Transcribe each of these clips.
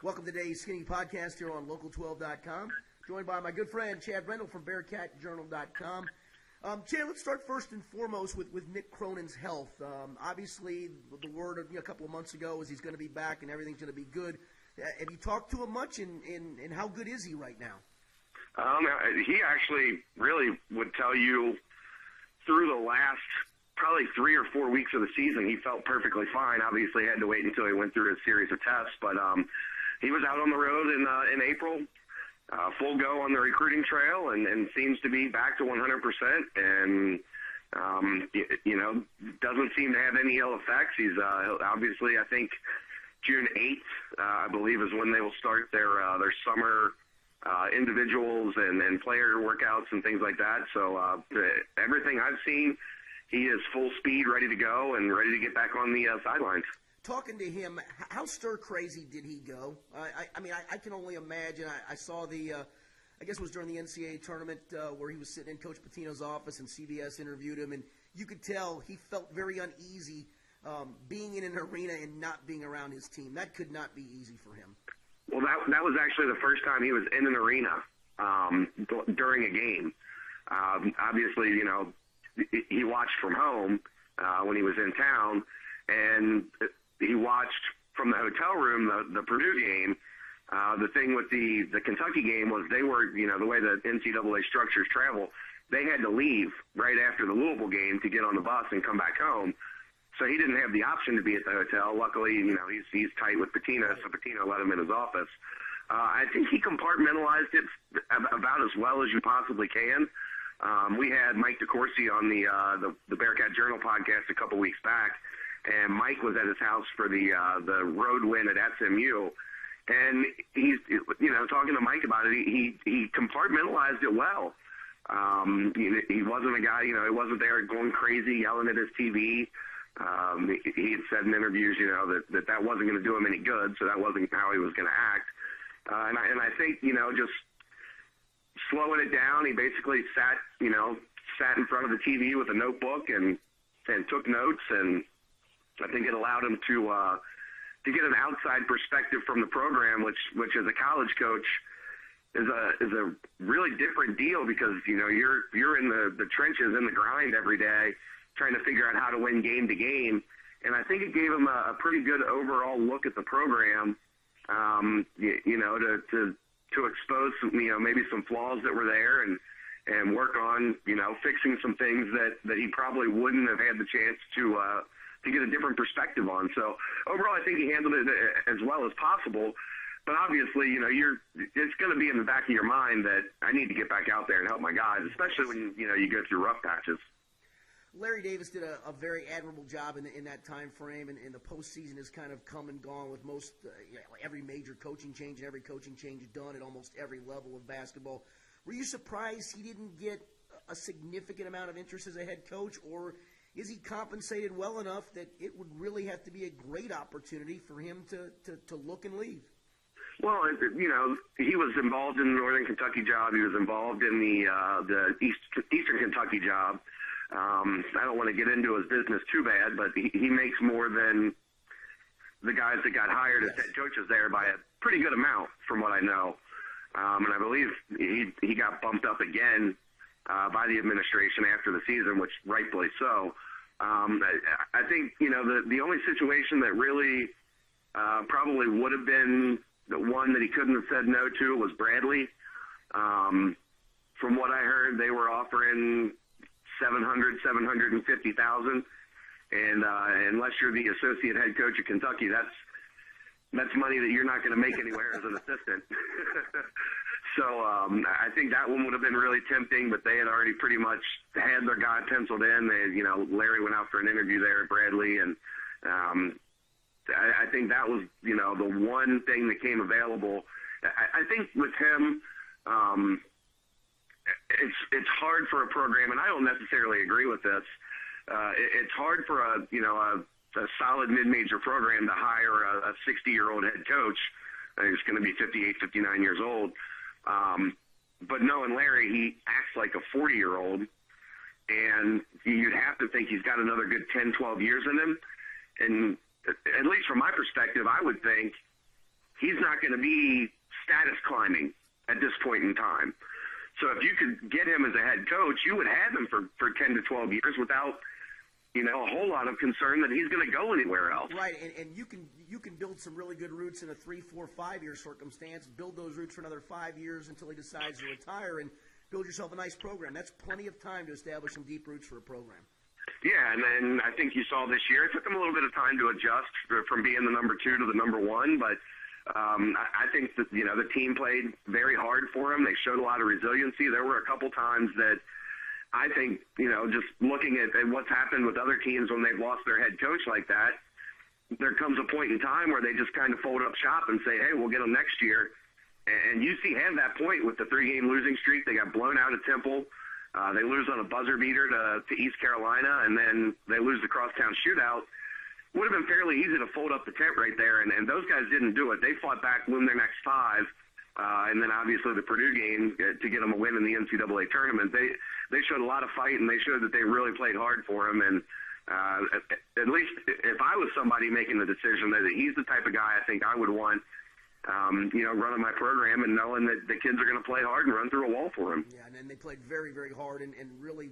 Welcome to today's Skinny Podcast here on Local12.com. Joined by my good friend Chad Brendel from BearcatJournal.com. Chad, let's start first and foremost with Nick Cronin's health. Obviously, the word a couple of months ago was he's going to be back and everything's going to be good. Have you talked to him much, and how good is he right now? He actually really would tell you through the last probably 3 or 4 weeks of the season, he felt perfectly fine. Obviously, had to wait until he went through a series of tests, but he was out on the road in April, full go on the recruiting trail, and seems to be back to 100%. And doesn't seem to have any ill effects. He's obviously, I think, June 8th, I believe, is when they will start their summer individuals and player workouts and things like that. So everything I've seen, he is full speed, ready to go, and ready to get back on the sidelines. Talking to him, how stir-crazy did he go? I can only imagine. I saw I guess it was during the NCAA tournament where he was sitting in Coach Pitino's office and CBS interviewed him, and you could tell he felt very uneasy being in an arena and not being around his team. That could not be easy for him. Well, that was actually the first time he was in an arena during a game. Obviously, he watched from home when he was in town, and he watched from the hotel room the Purdue game. The thing with the Kentucky game was they were, the way the NCAA structures travel, they had to leave right after the Louisville game to get on the bus and come back home. So he didn't have the option to be at the hotel. Luckily, he's tight with Pitino, so Pitino let him in his office. I think he compartmentalized it about as well as you possibly can. We had Mike DeCourcy on the Bearcat Journal podcast a couple weeks back, and Mike was at his house for the road win at SMU. And he's, talking to Mike about it, he compartmentalized it well. He wasn't a guy, he wasn't there going crazy, yelling at his TV. He had said in interviews, that wasn't going to do him any good, so that wasn't how he was going to act. And I think, just slowing it down, he basically sat in front of the TV with a notebook and took notes, and I think it allowed him to get an outside perspective from the program, which as a college coach is a really different deal because you're in the trenches, in the grind every day, trying to figure out how to win game to game. And I think it gave him a pretty good overall look at the program, to expose some, maybe some flaws that were there and work on, fixing some things that he probably wouldn't have had the chance to get a different perspective on. So overall, I think he handled it as well as possible. But obviously, it's going to be in the back of your mind that I need to get back out there and help my guys, especially when, you go through rough patches. Larry Davis did a very admirable job in that time frame, and the postseason has kind of come and gone with most every major coaching change and every coaching change done at almost every level of basketball. Were you surprised he didn't get a significant amount of interest as a head coach, or is he compensated well enough that it would really have to be a great opportunity for him to look and leave? Well, he was involved in the Northern Kentucky job. He was involved in the Eastern Kentucky job. I don't want to get into his business too bad, but he makes more than the guys that got hired as head coaches there by a pretty good amount, from what I know. And I believe he got bumped up again by the administration after the season, which rightfully so. I think, the only situation that really probably would have been the one that he couldn't have said no to was Bradley. From what I heard, they were offering $750,000, and unless you're the associate head coach of Kentucky, that's money that you're not going to make anywhere as an assistant. So I think that one would have been really tempting, but they had already pretty much had their guy penciled in. Larry went out for an interview there at Bradley, and I think that was the one thing that came available. I think with him. It's hard for a program, and I don't necessarily agree with this. It's hard for a solid mid-major program to hire a 60-year-old head coach who's going to be 58, 59 years old. But knowing Larry, he acts like a 40-year-old, and you'd have to think he's got another good 10, 12 years in him. And at least from my perspective, I would think he's not going to be status climbing at this point in time. So if you could get him as a head coach, you would have him for 10 to 12 years without, a whole lot of concern that he's going to go anywhere else. Right, and you can build some really good roots in a 3, 4, 5-year circumstance, build those roots for another 5 years until he decides to retire, and build yourself a nice program. That's plenty of time to establish some deep roots for a program. Yeah, and then I think you saw this year, it took them a little bit of time to adjust from being the number 2 to the number 1, but I think that, the team played very hard for him. They showed a lot of resiliency. There were a couple times that I think, just looking at what's happened with other teams when they've lost their head coach like that, there comes a point in time where they just kind of fold up shop and say, hey, we'll get them next year. And UC had that point with the 3-game losing streak. They got blown out at Temple. They lose on a buzzer beater to East Carolina, and then they lose the crosstown shootout. Would have been fairly easy to fold up the tent right there, and those guys didn't do it. They fought back, won their next 5, and then obviously the Purdue game to get them a win in the NCAA tournament. They showed a lot of fight, and they showed that they really played hard for him. And at least if I was somebody making the decision, that he's the type of guy I think I would want, running my program and knowing that the kids are going to play hard and run through a wall for him. Yeah, and then they played very, very hard and really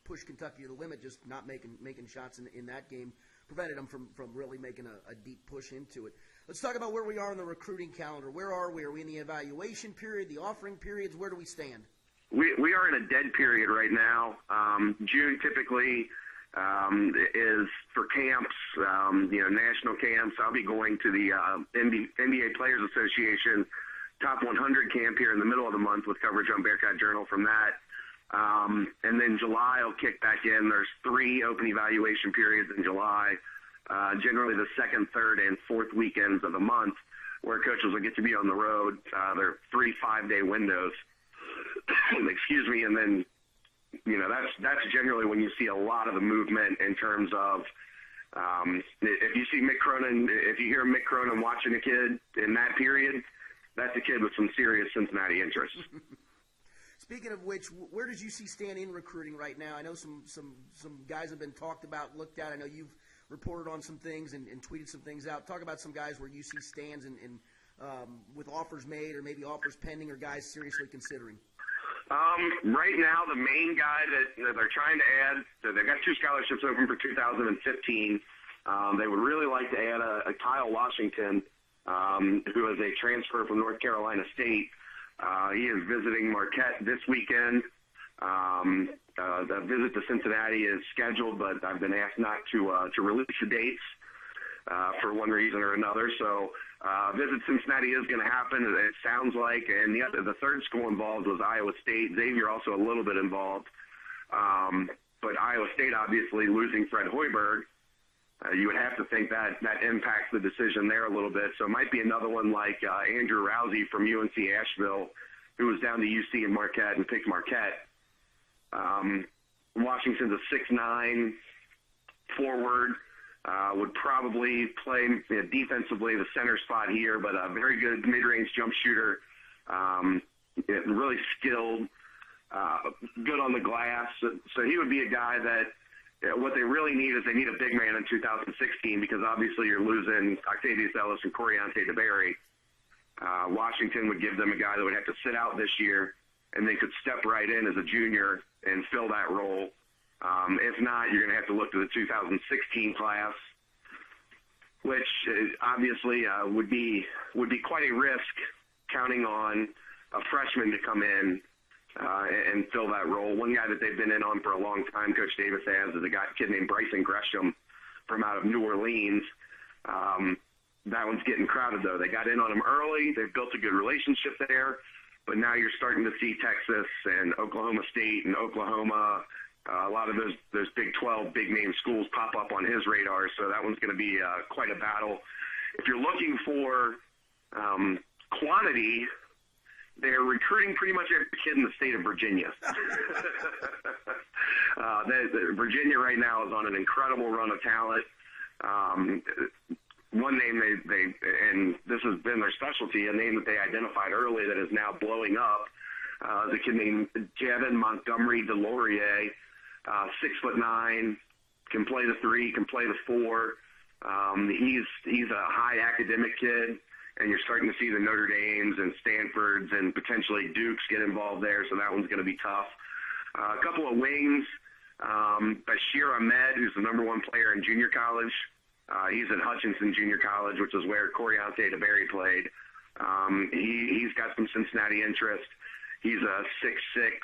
pushed Kentucky to the limit, just not making shots in that game. Prevented them from really making a deep push into it. Let's talk about where we are in the recruiting calendar. Where are we? Are we in the evaluation period, the offering periods? Where do we stand? We are in a dead period right now. June typically is for camps, national camps. I'll be going to the NBA Players Association Top 100 camp here in the middle of the month with coverage on Bearcat Journal from that. And then July will kick back in. There's 3 open evaluation periods in July, generally the 2nd, 3rd, and 4th weekends of the month, where coaches will get to be on the road. They're 3 5-day windows. Excuse me. And then, that's generally when you see a lot of the movement in terms of if you see Mick Cronin, if you hear Mick Cronin watching a kid in that period, that's a kid with some serious Cincinnati interests. Speaking of which, where does UC stand in recruiting right now? I know some guys have been talked about, looked at. I know you've reported on some things and tweeted some things out. Talk about some guys where UC stands and with offers made or maybe offers pending or guys seriously considering. Right now, the main guy that they're trying to add, they've got 2 scholarships open for 2015. They would really like to add a Kyle Washington, who is a transfer from North Carolina State. He is visiting Marquette this weekend. The visit to Cincinnati is scheduled, but I've been asked not to release the dates for one reason or another. So visit Cincinnati is going to happen, it sounds like. And the third school involved was Iowa State. Xavier also a little bit involved. But Iowa State obviously losing Fred Hoiberg. You would have to think that impacts the decision there a little bit. So it might be another one like Andrew Rousey from UNC Asheville, who was down to UC and Marquette and picked Marquette. Washington's a 6'9" forward, would probably play defensively the center spot here, but a very good mid-range jump shooter, really skilled, good on the glass. So he would be a guy that what they really need is they need a big man in 2016 because obviously you're losing Octavius Ellis and Coriante DeBerry. Washington would give them a guy that would have to sit out this year and they could step right in as a junior and fill that role. If not, you're going to have to look to the 2016 class, which obviously would be quite a risk counting on a freshman to come in and fill that role. One guy that they've been in on for a long time, Coach Davis has, is a kid named Bryson Gresham from out of New Orleans. That one's getting crowded, though. They got in on him early. They've built a good relationship there. But now you're starting to see Texas and Oklahoma State and Oklahoma, a lot of those Big 12 big-name schools pop up on his radar. So that one's going to be quite a battle. If you're looking for quantity, they're recruiting pretty much every kid in the state of Virginia. Virginia right now is on an incredible run of talent. One name they and this has been their specialty, a name that they identified early that is now blowing up, is a kid named Jevin Montgomery Delorier, 6'9", can play the 3, can play the 4. He's a high academic kid, and you're starting to see the Notre Dames and Stanfords and potentially Dukes get involved there, so that one's going to be tough. A couple of wings, Bashir Ahmed, who's the number one player in junior college. He's at Hutchinson Junior College, which is where Coriante DeBerry played. He's got some Cincinnati interest. He's a 6'6",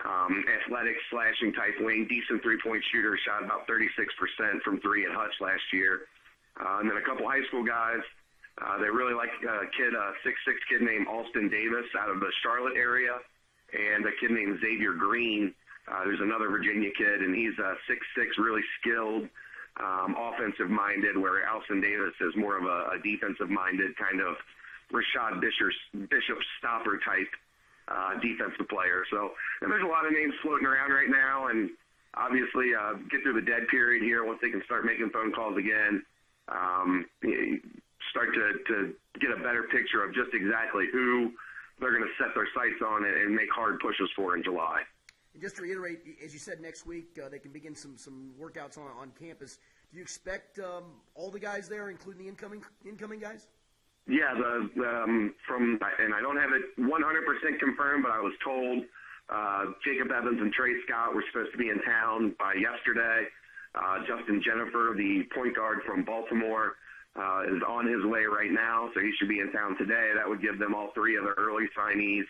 athletic slashing type wing, decent three-point shooter, shot about 36% from three at Hutch last year. And then a couple high school guys. They really like a 6'6" kid named Alston Davis out of the Charlotte area, and a kid named Xavier Green. There's another Virginia kid, and he's 6'6", really skilled, offensive-minded, where Alston Davis is more of a defensive-minded kind of Rashad Bishop stopper type defensive player. So and there's a lot of names floating around right now, and obviously get through the dead period here once they can start making phone calls again. Start to get a better picture of just exactly who they're going to set their sights on and make hard pushes for in July. And just to reiterate, as you said, next week they can begin some workouts on campus. Do you expect all the guys there, including the incoming guys? Yeah, and I don't have it 100% confirmed, but I was told Jacob Evans and Trey Scott were supposed to be in town by yesterday. Justin Jennifer, the point guard from Baltimore, is on his way right now, so he should be in town today. That would give them all three of the early signees,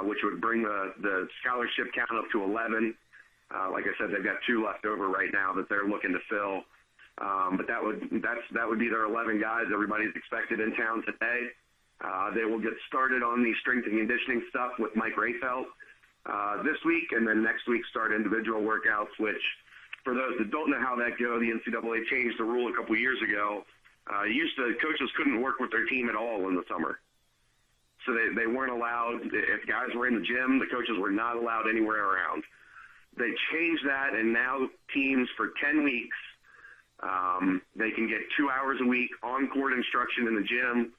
which would bring the scholarship count up to 11. Like I said, they've got 2 left over right now that they're looking to fill. But that would be their 11 guys. Everybody's expected in town today. They will get started on the strength and conditioning stuff with Mike Rayfelt this week, and then next week start individual workouts, which for those that don't know how that goes, the NCAA changed the rule a couple years ago. Coaches couldn't work with their team at all in the summer. So they weren't allowed, if guys were in the gym, the coaches were not allowed anywhere around. They changed that, and now teams for 10 weeks, they can get 2 hours a week on-court instruction in the gym,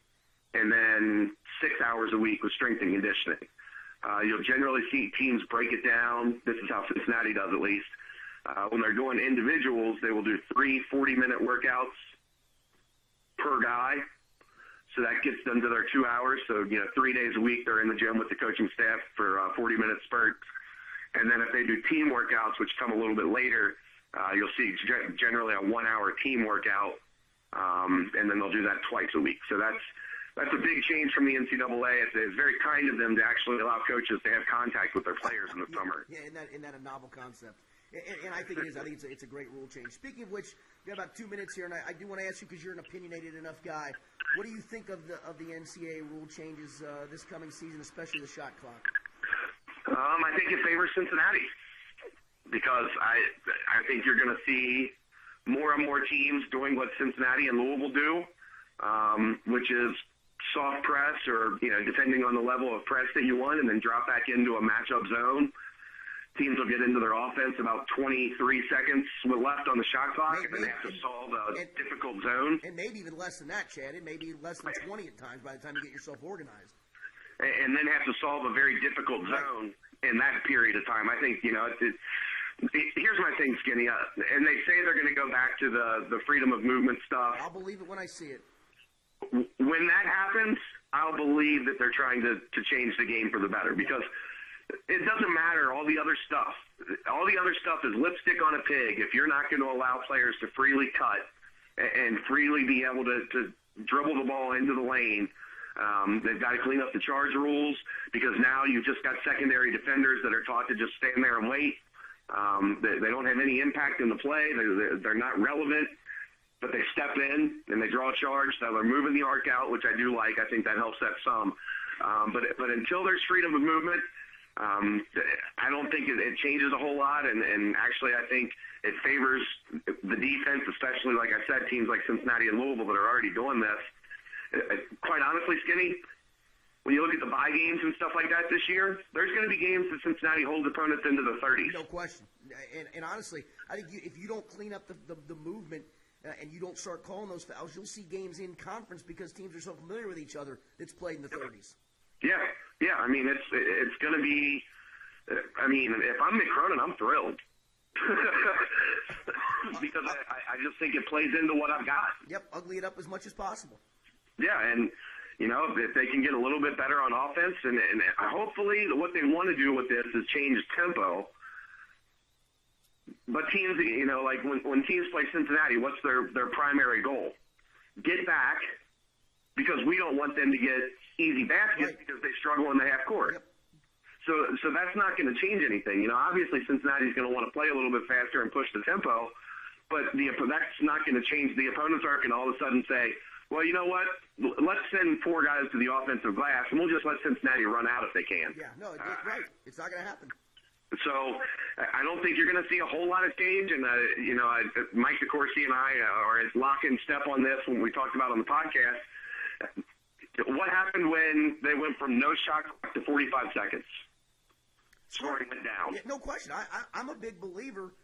and then 6 hours a week with strength and conditioning. You'll generally see teams break it down. This is how Cincinnati does, at least. When they're doing individuals, they will do 3 40-minute workouts per guy. So that gets them to their 2 hours. So, 3 days a week they're in the gym with the coaching staff for 40-minute spurts. And then if they do team workouts, which come a little bit later, you'll see generally a 1-hour team workout, and then they'll do that twice a week. So that's a big change from the NCAA. It's very kind of them to actually allow coaches to have contact with their players in the summer. Yeah, isn't that a novel concept? And I think it is. I think it's a great rule change. Speaking of which, we have about 2 minutes here, and I do want to ask you, because you're an opinionated enough guy, what do you think of the NCAA rule changes this coming season, especially the shot clock? I think it favors Cincinnati, because I think you're going to see more and more teams doing what Cincinnati and Louisville do, which is soft press, or depending on the level of press that you want, and then drop back into a matchup zone. Teams will get into their offense about 23 seconds left on the shot clock, and they have to solve a difficult zone. And maybe even less than that, Chad. It may be less than 20 at times by the time you get yourself organized. And then have to solve a very difficult zone in that period of time. I think, here's my thing, Skinny. And they say they're going to go back to the freedom of movement stuff. I'll believe it when I see it. When that happens, I'll believe that they're trying to change the game for the better, because it doesn't matter all the other stuff. All the other stuff is lipstick on a pig if you're not going to allow players to freely cut and freely be able to dribble the ball into the lane. They've got to clean up the charge rules, because now you've just got secondary defenders that are taught to just stand there and wait. They don't have any impact in the play. They're not relevant, but they step in and they draw a charge. So they're moving the arc out, which I do like. I think that helps that some. But until there's freedom of movement, I don't think it changes a whole lot, and actually I think it favors the defense, especially, like I said, teams like Cincinnati and Louisville that are already doing this. Quite honestly, Skinny, when you look at the bye games and stuff like that this year, there's going to be games that Cincinnati holds opponents into the 30s. No question. And honestly, I think if you don't clean up the movement and you don't start calling those fouls, you'll see games in conference, because teams are so familiar with each other, that's played in the 30s. Yeah. I mean, it's going to be. I mean, if I'm Mick Cronin, I'm thrilled because I just think it plays into what I've got. Yep, ugly it up as much as possible. Yeah, and if they can get a little bit better on offense, and hopefully what they want to do with this is change tempo. But teams, like when teams play Cincinnati, what's their primary goal? Get back, because we don't want them to get easy baskets because they struggle in the half court. Yep. So that's not going to change anything. Obviously Cincinnati's going to want to play a little bit faster and push the tempo, but that's not going to change. The opponents aren't going to all of a sudden say, well, you know what? Let's send 4 guys to the offensive glass, and we'll just let Cincinnati run out if they can. Yeah, no, right. It's not going to happen. So I don't think you're going to see a whole lot of change. And, Mike DeCourcy and I are at lock and step on this when we talked about on the podcast. What happened when they went from no shot clock to 45 seconds? Scoring went down. Yeah, no question. I'm a big believer.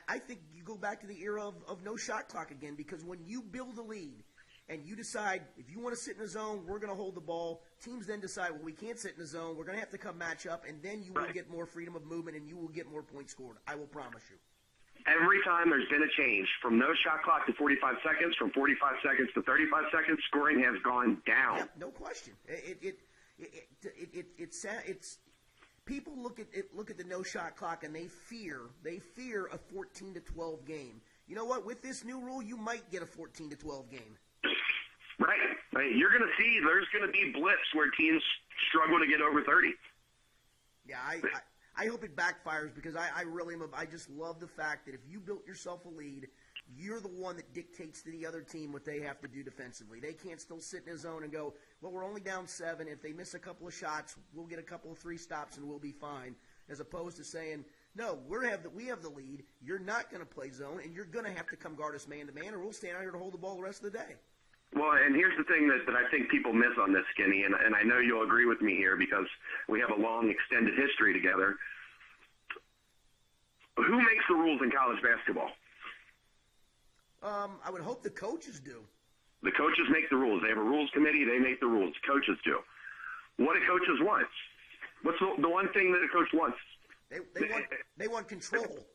I think you go back to the era of no shot clock again, because when you build a lead and you decide if you want to sit in a zone, we're going to hold the ball. Teams then decide, well, we can't sit in a zone. We're going to have to come match up, and then you will get more freedom of movement and you will get more points scored. I will promise you. Every time there's been a change from no shot clock to 45 seconds, from 45 seconds to 35 seconds, scoring has gone down. Yeah, no question. It's people look at the no shot clock and they fear a 14 to 12 game. You know what? With this new rule, you might get a 14 to 12 game. Right. You're going to see there's going to be blips where teams struggle to get over 30. Yeah, I hope it backfires, because I really am. I just love the fact that if you built yourself a lead, you're the one that dictates to the other team what they have to do defensively. They can't still sit in a zone and go, well, we're only down 7. If they miss a couple of shots, we'll get a couple of 3 stops and we'll be fine. As opposed to saying, no, we have the lead. You're not going to play zone, and you're going to have to come guard us man to man, or we'll stand out here to hold the ball the rest of the day. Well, and here's the thing that I think people miss on this, Skinny, and I know you'll agree with me here because we have a long, extended history together. Who makes the rules in college basketball? I would hope the coaches do. The coaches make the rules. They have a rules committee. They make the rules. Coaches do. What do coaches want? What's the one thing that a coach wants? They want control.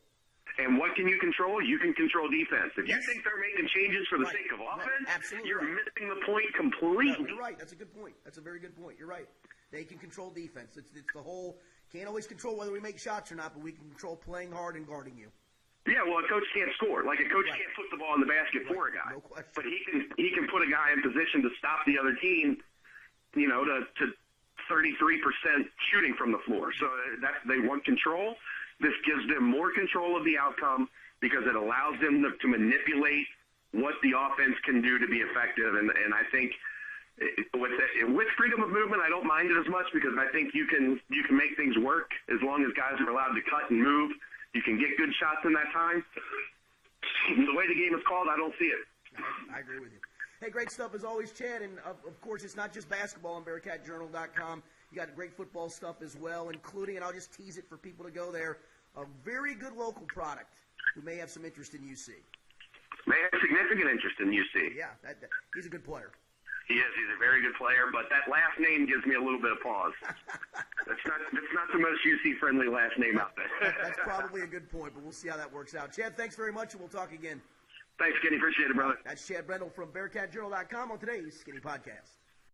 And what can you control? You can control defense. If you think they're making changes for the sake of offense, you're missing the point completely. No, you're right. That's a good point. That's a very good point. You're right. They can control defense. It's the whole – can't always control whether we make shots or not, but we can control playing hard and guarding you. Yeah, well, a coach can't score. Like, a coach can't put the ball in the basket for a guy. No question. But he can put a guy in position to stop the other team, to 33% shooting from the floor. So they want control. This gives them more control of the outcome because it allows them to manipulate what the offense can do to be effective. And I think with freedom of movement, I don't mind it as much because I think you can make things work as long as guys are allowed to cut and move. You can get good shots in that time. The way the game is called, I don't see it. I agree with you. Hey, great stuff as always, Chad. And, of course, it's not just basketball on BearcatJournal.com. You got great football stuff as well, including, and I'll just tease it for people to go there, a very good local product who may have some interest in UC. May have significant interest in UC. Yeah, he's a good player. He is. He's a very good player, but that last name gives me a little bit of pause. That's not the most UC-friendly last name out there. That's probably a good point, but we'll see how that works out. Chad, thanks very much, and we'll talk again. Thanks, Skinny. Appreciate it, brother. That's Chad Brendel from BearcatJournal.com on today's Skinny Podcast.